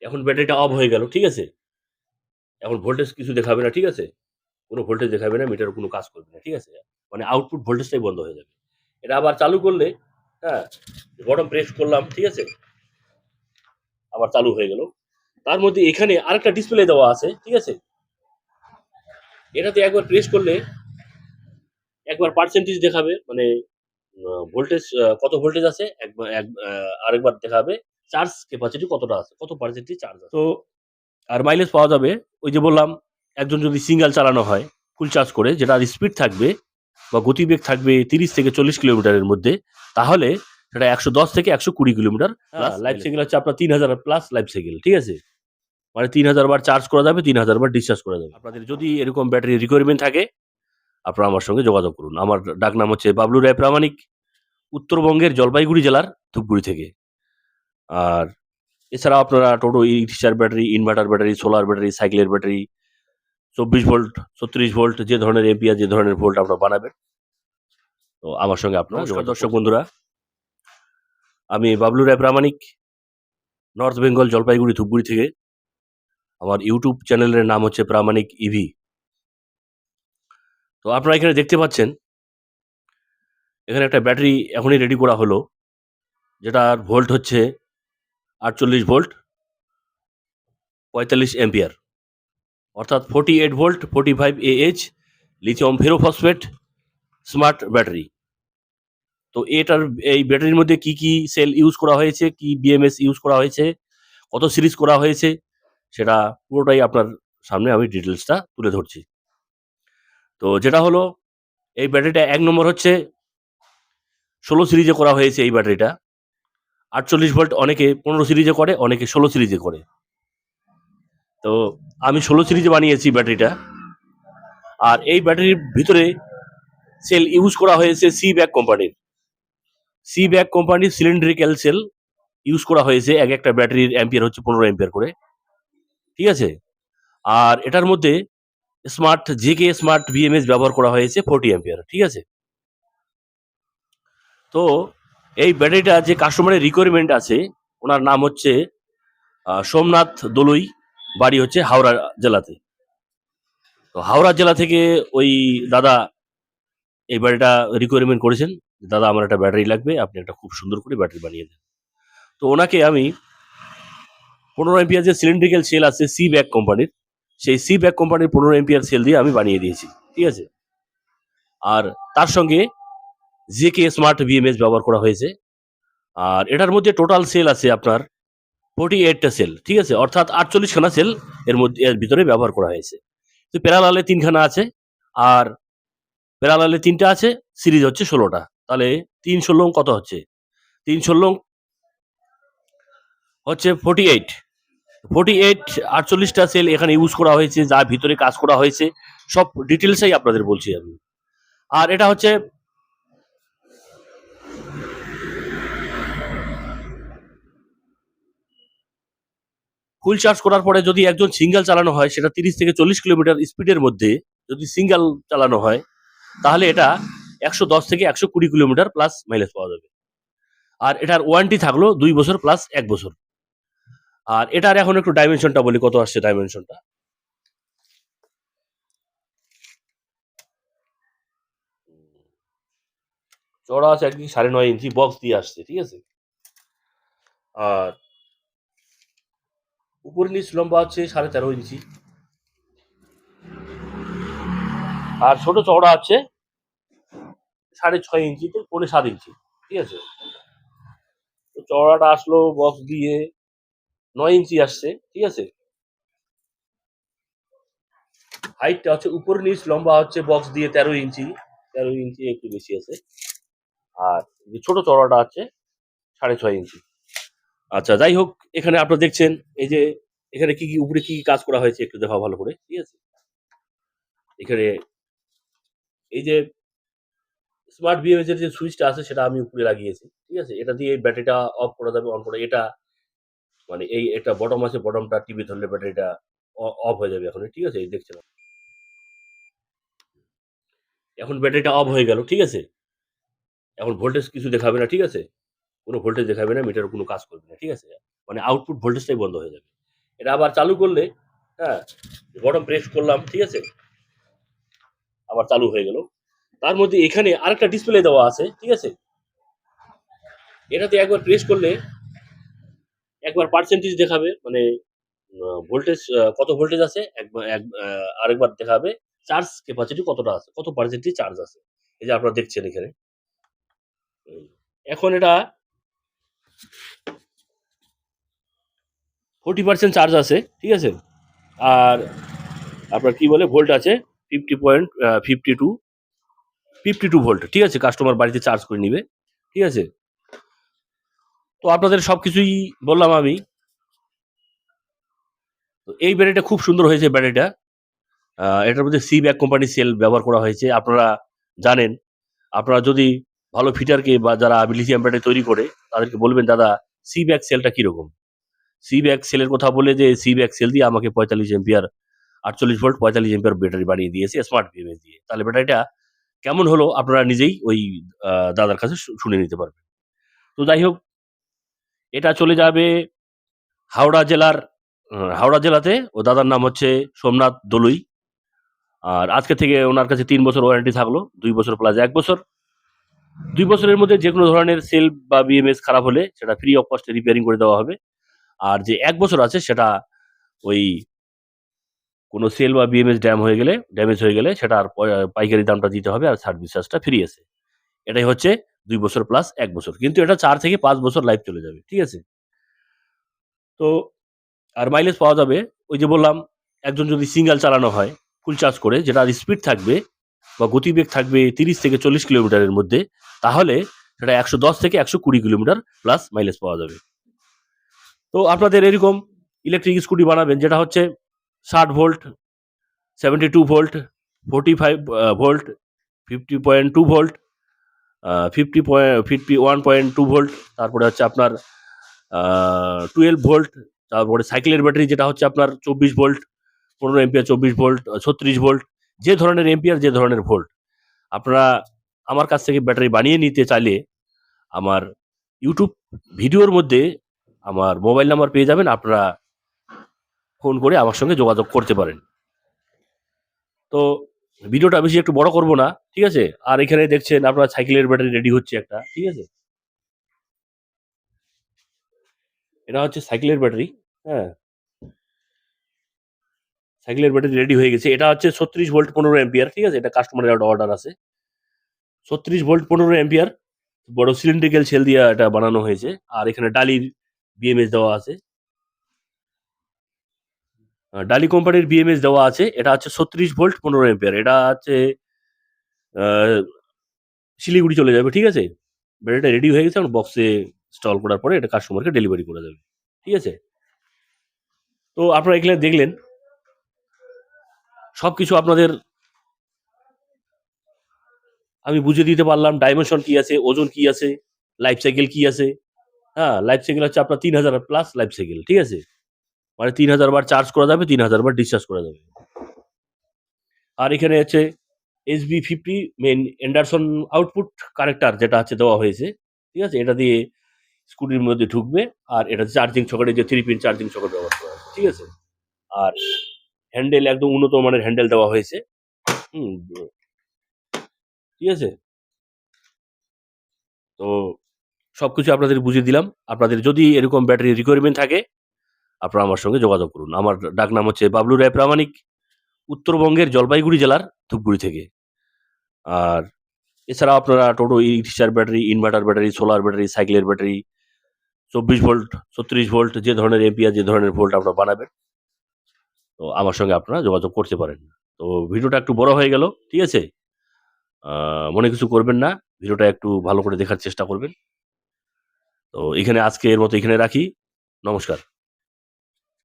এখন ব্যাটারিটা অফ হয়ে গেল, ঠিক আছে? এখন ভোল্টেজ কিছু দেখাবে না, ঠিক আছে? কোনো ভোল্টেজ দেখাবে না, মিটার কোনো কাজ করবে না, ঠিক আছে? মানে আউটপুট ভোল্টেজটাই বন্ধ হয়ে যাবে। এটা আবার চালু করলে, হ্যাঁ, বটম প্রেস করলাম, ঠিক আছে? আবার চালু হয়ে গেল। তার মধ্যে এখানে আরেকটা ডিসপ্লে দেওয়া আছে, ঠিক আছে? এটাতে একবার প্রেস করলে একবার পার্সেন্টেজ দেখাবে, মানে ভোল্টেজ কত ভোল্টেজ আছে, আরেকবার দেখাবে চার্জ ক্যাপাসিটি কতটা আছে, কত পার্সেন্টেজ চার্জ আছে। তো আর মাইলেজ পাওয়া যাবে, ওই যে বললাম, একজন যদি সিঙ্গেল চালানো হয় ফুল চার্জ করে, যেটার স্পিড থাকবে বা গতিবেগ থাকবে 30 থেকে 40 কিলোমিটারের মধ্যে, তাহলে সেটা 110 থেকে 120 কিলোমিটার প্লাস লাইফ সাইকেল হচ্ছে আপনার 3000 প্লাস লাইফ সাইকেল, ঠিক আছে? মানে 3000 বার চার্জ করা যাবে, 3000 বার ডিসচার্জ করা যাবে। আপনাদের যদি এরকম ব্যাটারি রিকোয়ারমেন্ট থাকে, আপনারা আমার সঙ্গে যোগাযোগ করুন। আমার ডাক নাম হচ্ছে বাবলু রায় প্রামাণিক, উত্তরবঙ্গের জলপাইগুড়ি জেলার ধূপগুড়ি থেকে। আর এছাড়াও আপনারা টোটো, ই রিক্সার battery, inverter battery, solar battery, সাইকেলের ব্যাটারি, 24 ভোল্ট, 36 ভোল্ট, যে ধরনের এম্পিয়ার, যে ধরনের ভোল্ট আপনারা বানাবেন, তো আমার সঙ্গে আপনারা যোগাযোগ। দর্শক বন্ধুরা, আমি বাবলু রায় প্রামাণিক, নর্থ বেঙ্গল, জলপাইগুড়ি, ধূপগুড়ি থেকে। আমার ইউটিউব চ্যানেলের নাম হচ্ছে প্রামাণিক ইভি। তো আপনারা এখানে দেখতে পাচ্ছেন, এখানে একটা ব্যাটারি এখনই রেডি করা হলো, যেটার ভোল্ট হচ্ছে 48 ভোল্ট, 45 এম্পিয়ার, অর্থাৎ 48 volt, 45 AH lithium ferrophosphate smart battery. তো এই ব্যাটারির মধ্যে কি কি সেল ইউজ করা হয়েছে, কি বিএমএস ইউজ করা হয়েছে, কত সিরিজ করা হয়েছে, সেটা পুরোটাই আপনার সামনে আমি ডিটেলসটা তুলে ধরছি। তো যেটা হলো, এই ব্যাটারিটা 1 নম্বর হচ্ছে 16 সিরিজে করা হয়েছে এই ব্যাটারিটা। 48 ভোল্ট অনেকে 15 সিরিজে করে, অনেকে 16 সিরিজে করে। তো আমি 16 সিরিজে বানিয়েছি ব্যাটারিটা। আর এই ব্যাটারির ভিতরে সেল ইউজ করা হয়েছে সি ব্যাক কোম্পানির সিলিন্ড্রিক্যাল সেল ইউজ করা হয়েছে। এক একটা ব্যাটারির অ্যাম্পিয়ার হচ্ছে 15 অ্যাম্পিয়ার করে, ঠিক আছে? আর এটার মধ্যে জেকে স্মার্ট বিএমএস ব্যবহার করা হয়েছে 40 অ্যাম্পিয়ার, ঠিক আছে? তো এই ব্যাটারিটা যে কাস্টমারের রিকোয়ারমেন্ট আছে, ওনার নাম হচ্ছে সোমনাথ দলুই, বাড়ি হচ্ছে হাওড়া জেলাতে। তো হাওড়া জেলা থেকে ওই দাদা এই ব্যাটারিটা রিকোয়ারমেন্ট করেছেন, দাদা আমার একটা ব্যাটারি লাগবে, আপনি একটা খুব সুন্দর করে ব্যাটারি বানিয়ে দেন। তো ওনাকে আমি 15 এম্পিয়ার যে সিলিন্ড্রিক্যাল সেল আছে সি ব্যাক কোম্পানির, সেই সি ব্যাক কোম্পানির 15 এম্পিয়ার সেল দিয়ে আমি বানিয়ে দিয়েছি, ঠিক আছে? আর তার সঙ্গে জেকে স্মার্ট বিএমএস ব্যবহার করা হয়েছে। আর এটার মধ্যে টোটাল সেল আছে আপনার 48টা সেল, ঠিক আছে? অর্থাৎ 48 খানা সেল এর ভিতরে ব্যবহার করা হয়েছে। তো প্যারালালে 3 খানা আছে, আর প্যারালালে 3টা আছে, সিরিজ হচ্ছে 16টা। তাহলে 3 16 কত হচ্ছে? 3 16 হচ্ছে 48। 48 সেল এখানে ইউজ করা হয়েছে, যা ভিতরে কাজ করা হয়েছে সব ডিটেলসই আপনাদের বলছি আমি। আর এটা হচ্ছে ফুল চার্জ করার পরে যদি একজন সিঙ্গেল চালানো হয়, সেটা 30 থেকে 40 কিলোমিটার স্পিডের মধ্যে যদি সিঙ্গেল চালানো হয়, তাহলে এটা 110 থেকে 120 কিলোমিটার প্লাস মাইলেজ পাওয়া যাবে। আর এটার ওয়ারেন্টি থাকলো 2 বছর প্লাস 1 বছর। আর এটার এখন একটু ডাইমেনশনটা বলি, কত আসছে ডাইমেনশনটা। চড়া আছে একদিন 9.5 ইঞ্চি, বক্স দিয়ে আসছে, ঠিক আছে? আর উপর নিচ লম্বা হচ্ছে 13.5 ইঞ্চি, আর ছোট চওড়া আছে 6.5 ইঞ্চি তো 7.5 ইঞ্চি, ঠিক আছে? তো চওড়াটা আসলো বক্স দিয়ে 9 ইঞ্চি আসছে, ঠিক আছে? হাইটটা হচ্ছে উপর নিচ লম্বা হচ্ছে বক্স দিয়ে 13 ইঞ্চি, 13 ইঞ্চি একটু বেশি আছে। আর যে ছোট চওড়াটা আছে 6.5 ইঞ্চি। আচ্ছা, যাই হোক, এখানে আপনারা দেখছেন এই যে এখানে কি কি উপরে কি কি কাজ করা হয়েছে একটু দেখা ভালো করে, ঠিক আছে? এখানে এই যে স্মার্ট বিএমএস এর যে সুইচটা আছে সেটা আমি উপরে লাগিয়েছি, ঠিক আছে? এটা দিয়ে ব্যাটারিটা অফ করা যাবে, অন করা, এটা মানে এই একটা বটম আছে, বটমটা টিপে ধরলে ব্যাটারিটা অফ হয়ে যাবে এখন, ঠিক আছে? এই দেখছেন, এখন ব্যাটারিটা অফ হয়ে গেল, ঠিক আছে? এখন ভোল্টেজ কিছু দেখাবে না, ঠিক আছে? কোনো ভোল্টেজ দেখাবে না, মিটার কোনো কাজ করবে না, ঠিক আছে? মানে আউটপুট ভোল্টেজটাই বন্ধ হয়ে যাবে। এটা আবার চালু করলে, হ্যাঁ, বটম প্রেস করলাম, ঠিক আছে, আবার চালু হয়ে গেল। তার মধ্যে এখানে আরেকটা ডিসপ্লে দেওয়া আছে, ঠিক আছে, এটাতে একবার প্রেস করলে একবার পার্সেন্টেজ দেখাবে, মানে ভোল্টেজ কত ভোল্টেজ আছে, আরেকবার দেখাবে চার্জ ক্যাপাসিটি কতটা আছে, কত পার্সেন্টেজ চার্জ আছে। এই যে আপনারা দেখছেন এখানে। এখন এটা 40% চার্জ আছে, ঠিক আছে, আর আপনার কি বলে ভোল্ট আছে 52 ভোল্ট, ঠিক আছে, কাস্টমার বাড়িতে চার্জ করে নিবে, ঠিক আছে। তো আপনাদের সবকিছুই বললাম আমি। তো এই ব্যাটারিটা খুব সুন্দর হয়েছে ব্যাটারিটা। এটার মধ্যে সি ব্যাক কোম্পানির সেল ব্যবহার করা হয়েছে। আপনারা জানেন, আপনারা যদি ভালো ফিটারকে বা যারা লিথিয়াম ব্যাটারি তৈরি করে তাদেরকে বলবেন, দাদা সি ব্যাক সেলটা কিরকম। সি ব্যাক সেলের কথা বলে যে সি ব্যাক সেল দিয়ে আমাকে 45 এম্পিয়ার 48 ভোল্ট 45 এম্পিয়ার ব্যাটারি বানিয়ে দিয়েছে স্মার্ট বিএমএস দিয়ে। তাহলে ব্যাটারিটা কেমন হলো আপনারা নিজেই ওই দাদার কাছে শুনে নিতে পারবেন। তো যাই হোক, এটা চলে যাবে হাওড়া জেলার, হাওড়া জেলাতে। ও দাদার নাম হচ্ছে সোমনাথ দলুই। আর আজকে থেকে ওনার কাছে 3 বছর ওয়ারেন্টি থাকলো, 2 বছর প্লাস 1 বছর। 2 বছরের মধ্যে যে কোনো ধরনের সেল বা বিএমএস খারাপ হলে সেটা ফ্রি অফ কস্টে রিপেয়ারিং করে দেওয়া হবে। আর যে 1 বছর আছে সেটা ওই কোনো সেল বা বিএমএস ড্যামেজ হয়ে গেলে সেটার পাইকারি দামটা দিতে হবে, আর সার্ভিস চার্জটা ফ্রি আছে। এটাই হচ্ছে 2 বছর প্লাস 1 বছর। কিন্তু এটা 4 থেকে 5 বছর লাইফ চলে যাবে, ঠিক আছে? তো আর মাইলেজ পাওয়া যাবে, ওই যে বললাম, একজন যদি সিঙ্গেল চালানো হয় ফুল চার্জ করে, যেটার স্পিড থাকবে বা গতিবেগ থাকবে 30 থেকে 40 কিলোমিটারের মধ্যে, তাহলে সেটা 110 থেকে 120 কিলোমিটার প্লাস মাইলেজ পাওয়া যাবে। তো আপনাদের এরকম ইলেকট্রিক স্কুটি বানাবেন যেটা হচ্ছে 60 volt, 72 volt, 45 volt, 50.2 volt, 51.2 volt, তারপরে হচ্ছে আপনার 12 ভোল্ট, তারপরে সাইকেলের ব্যাটারি যেটা হচ্ছে আপনার 24 ভোল্ট, 15 এম্পিয়ার, 24 ভোল্ট, 36 ভোল্ট, যে ধরনের এম্পিয়ার, যে ধরনের ভোল্ট, আপনারা আমার কাছ থেকে ব্যাটারি বানিয়ে নিতে চাইলে আমার ইউটিউব ভিডিওর মধ্যে আমার মোবাইল নাম্বার পেয়ে যাবেন। আপনারা ফোন করে আমার সঙ্গে যোগাযোগ করতে পারেন। তো ভিডিওটা বেশি একটু বড় করব না, ঠিক আছে। আর এখানে দেখছেন আপনার সাইকেলের ব্যাটারি রেডি হচ্ছে একটা, ঠিক আছে। এটা হচ্ছে সাইকেলের ব্যাটারি, হ্যাঁ, সাইকেলের ব্যাটারি রেডি হয়ে গেছে। এটা হচ্ছে 36 ভোল্ট 15 এম্পিয়ার, ঠিক আছে। এটা কাস্টমারের একটা অর্ডার আছে। 36 ভোল্ট 15 এম্পিয়ার বড় সিলিন্ড্রিক্যাল সেল দিয়ে এটা বানানো হয়েছে। আর এখানে ডালির বিএমএস দেওয়া আছে, ডালি কোম্পানির বিএমএস দেওয়া আছে। এটা হচ্ছে 36 ভোল্ট 15 এম্পিয়ার। এটা হচ্ছে শিলিগুড়ি চলে যাবে, ঠিক আছে। ব্যাটারিটা রেডি হয়ে গেছে, বক্সে ইনস্টল করার পরে এটা কাস্টমারকে ডেলিভারি করে দেবে, ঠিক আছে। তো আপনারা এখানে দেখলেন সবকিছু আপনাদের আমি বুঝিয়ে দিতে পারলাম। ডাইমেনশন কি আছে, ওজন কি আছে, লাইফ সাইকেল কি আছে। হ্যাঁ, লাইফ সাইকেল হচ্ছে আপনার 3000 প্লাস লাইফ সাইকেল, ঠিক আছে। মানে 3000 বার চার্জ করা যাবে, 3000 বার ডিসচার্জ করা যাবে। আর এখানে হচ্ছে SB50 main Anderson output connector যেটা হচ্ছে দেওয়া হয়েছে, ঠিক আছে। এটা দিয়ে স্কুটির মধ্যে ঢুকবে, আর এটা চার্জিং সকেটে যে 3 পিন চার্জিং সকেট ব্যবহার করা হয়েছে, ঠিক আছে। আর হ্যান্ডেল একদম উন্নত মানের হ্যান্ডেল দেওয়া হয়েছে, হুম, ঠিক আছে। তো সবকিছু আপনাদের বুঝিয়ে দিলাম। আপনাদের যদি এরকম ব্যাটারি রিকোয়ারমেন্ট থাকে আপনারা আমার সঙ্গে যোগাযোগ করুন। আমার ডাক নাম হচ্ছে বাবলু রায় প্রামাণিক, উত্তরবঙ্গের জলপাইগুড়ি জেলার ধূপগুড়ি থেকে। আর এছাড়াও আপনারা টোটো, ই-রিকশার battery, inverter battery, solar battery, সাইকেলের ব্যাটারি, 24 ভোল্ট, 36 ভোল্ট, যে ধরনের এম্পিয়ার, যে ধরনের ভোল্ট আপনারা বানাবেন, তো আমার সঙ্গে আপনারা যোগাযোগ করতে পারেন। তো ভিডিওটা একটু বড় হয়ে গেল, ঠিক আছে। মনে কিছু করবেন না। ভিডিওটা একটু ভালো করে দেখার চেষ্টা করবেন। তো এখানে আজকে এর মতো এখানে রাখি। নমস্কার।